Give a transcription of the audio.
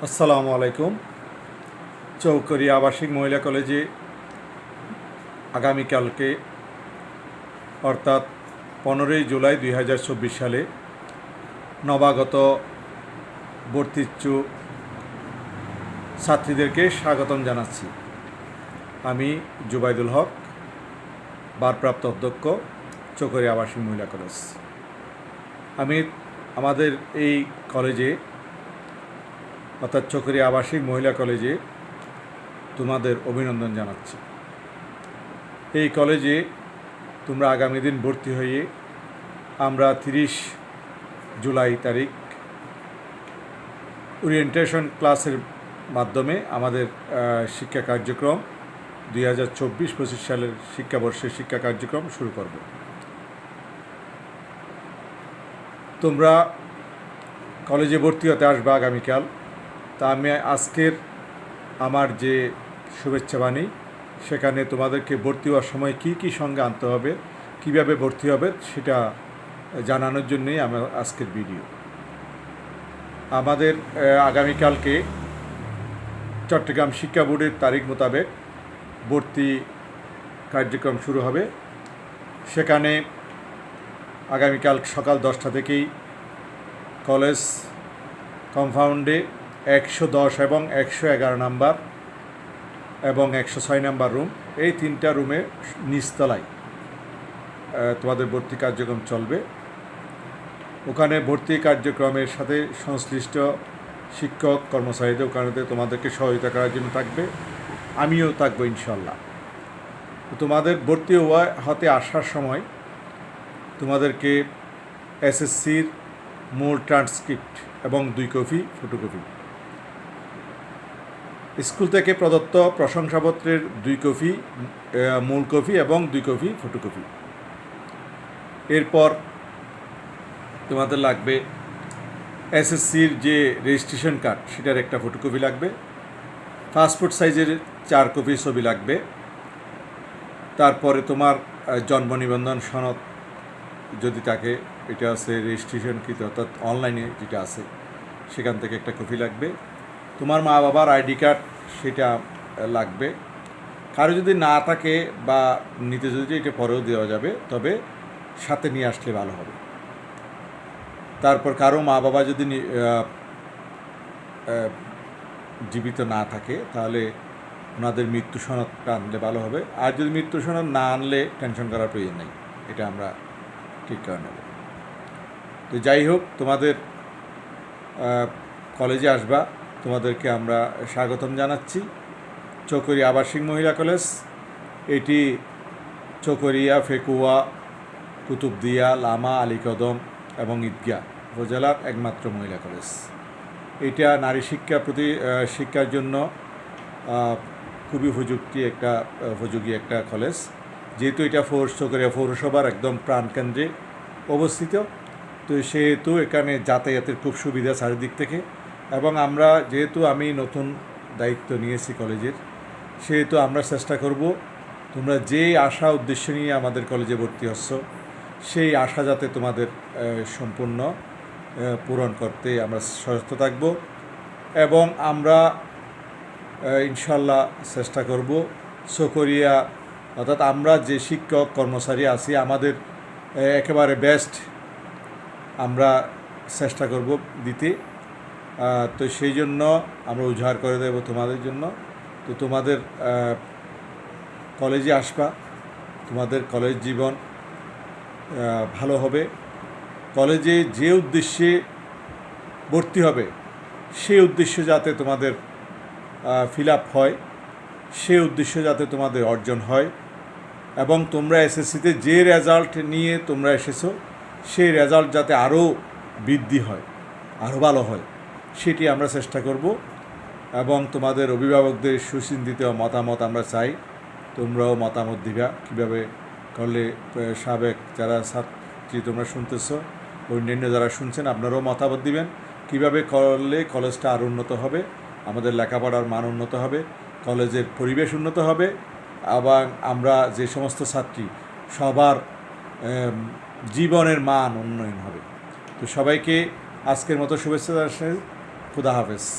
আসসালামু আলাইকুম। চৌকরি আবাসিক মহিলা কলেজে আগামীকালকে অর্থাৎ 15ই জুলাই 2024 সালে নবাগত ভর্তিচ্ছুক ছাত্রীদেরকে স্বাগতম জানাচ্ছি। আমি জুবাইদুল হক, ভারপ্রাপ্ত অধ্যক্ষ, চৌকরি আবাসিক মহিলা কলেজ। আমি আমাদের এই কলেজে অর্থাৎ চৌকরি আবাসিক মহিলা কলেজে তোমাদের অভিনন্দন জানাচ্ছি। এই কলেজে তোমরা আগামী দিন ভর্তি হয়ে আমরা 30 জুলাই তারিখ ওরিয়েন্টেশন ক্লাসের মাধ্যমে আমাদের শিক্ষা কার্যক্রম 2024-25 সালের শিক্ষাবর্ষের শিক্ষা কার্যক্রম শুরু করব। তোমরা কলেজে ভর্তি হতে আসবে আগামীকাল। তা আমি আজকের আমার যে শুভেচ্ছা বাণী, সেখানে তোমাদেরকে ভর্তি হওয়ার সময় কী কী সঙ্গে আনতে হবে, কীভাবে ভর্তি হবে সেটা জানানোর জন্যই আমার আজকের ভিডিও। আমাদের আগামীকালকে চট্টগ্রাম শিক্ষা বোর্ডের তারিখ মোতাবেক ভর্তি কার্যক্রম শুরু হবে। সেখানে আগামীকাল সকাল 10টা থেকেই কলেজ কম্পাউন্ডে 110 এবং 111 নাম্বার এবং 106 নাম্বার রুম, এই 3টা রুমে নিচতলায় তোমাদের ভর্তি কার্যক্রম চলবে। ওখানে ভর্তি কার্যক্রমের সাথে সংশ্লিষ্ট শিক্ষক কর্মচারীদের ওখানে তোমাদেরকে সহযোগিতা করার জন্য থাকবে, আমিও থাকবো ইনশাল্লাহ। তোমাদের ভর্তি হতে আসার সময় তোমাদেরকে এসএসসির মূল ট্রান্সক্রিপ্ট এবং 2 কপি ফটোকপি, স্কুল থেকে প্রদত্ত প্রশংসাপত্রের 2 কপি মূল কপি এবং 2 কপি ফটোকপি। এরপর তোমাদের লাগবে এসএসসির যে রেজিস্ট্রেশন কার্ড, সেটার একটা ফটোকপি লাগবে। পাসপোর্ট সাইজের 4 কপি ছবি লাগবে। তারপরে তোমার জন্ম নিবন্ধন সনদ যদি থাকে, এটা আছে রেজিস্ট্রেশনকৃত অর্থাৎ অনলাইনে যেটা আছে, সেখান থেকে একটা কপি লাগবে। তোমার মা বাবার আইডি কার্ড সেটা লাগবে। কারো যদি না থাকে বা নিতে যদি এটা পরেও দেওয়া যাবে, তবে সাথে নিয়ে আসলে ভালো হবে। তারপর কারো মা বাবা যদি জীবিত না থাকে, তাহলে ওনাদের মৃত্যু সনদটা আনলে ভালো হবে। আর যদি মৃত্যু সনদ না আনলে টেনশন করার প্রয়োজন নেই, এটা আমরা ঠিক করে নেব। তো যাই হোক, তোমাদের কলেজে আসবা, তোমাদেরকে আমরা স্বাগতম জানাচ্ছি। চৌকরি আবাসিক মহিলা কলেজ, এটি চৌকরিয়া, ফেকুয়া, কুতুবদিয়া, লামা, আলীকদম এবং ঈদগাহ উপজেলার একমাত্র মহিলা কলেজ। এটা নারী শিক্ষার জন্য খুবই উপযোগী একটা কলেজ। যেহেতু এটা চৌকরিয়া পৌরসভার একদম প্রাণকেন্দ্রে অবস্থিত, তো সেহেতু এখানে যাতায়াতের খুব সুবিধা চারিদিক থেকে। এবং আমরা যেহেতু আমি নতুন দায়িত্ব নিয়েছি কলেজের, সেহেতু আমরা চেষ্টা করব তোমরা যে আশা উদ্দেশ্য নিয়ে আমাদের কলেজে ভর্তি হচ্ছ, সেই আশা যাতে তোমাদের সম্পূর্ণ পূরণ করতে আমরা সচেষ্ট থাকব। এবং আমরা ইনশাল্লাহ চেষ্টা করব চৌকরিয়া অর্থাৎ আমরা যে শিক্ষক কর্মচারী আছি, আমাদের একেবারে বেস্ট আমরা চেষ্টা করব দিতে। তো সেই জন্য আমরা উজাড় করে দেব তোমাদের জন্য। তো তোমাদের কলেজে আসবা, তোমাদের কলেজ জীবন ভালো হবে। কলেজে যে উদ্দেশ্যে ভর্তি হবে, সেই উদ্দেশ্য যাতে তোমাদের ফিল আপ হয়, সেই উদ্দেশ্য যাতে তোমাদের অর্জন হয়। এবং তোমরা এসএসসিতে যে রেজাল্ট নিয়ে তোমরা এসেছো, সেই রেজাল্ট যাতে আরও বৃদ্ধি হয়, আরও ভালো হয়, সেটি আমরা চেষ্টা করব। এবং তোমাদের অভিভাবকদের সুচিন্তিত মতামত আমরা চাই। তোমরাও মতামত দিবা, কীভাবে করলে সাবেক যারা ছাত্রী তোমরা শুনতেছ, অন্যান্য যারা শুনছেন, আপনারাও মতামত দিবেন কীভাবে করলে কলেজটা আরও উন্নত হবে, আমাদের লেখাপড়ার মান উন্নত হবে, কলেজের পরিবেশ উন্নত হবে, এবং আমরা যে সমস্ত ছাত্রী সবার জীবনের মান উন্নয়ন হবে। তো সবাইকে আজকের মতো শুভেচ্ছা জানাচ্ছি। খুদা হাফেজ।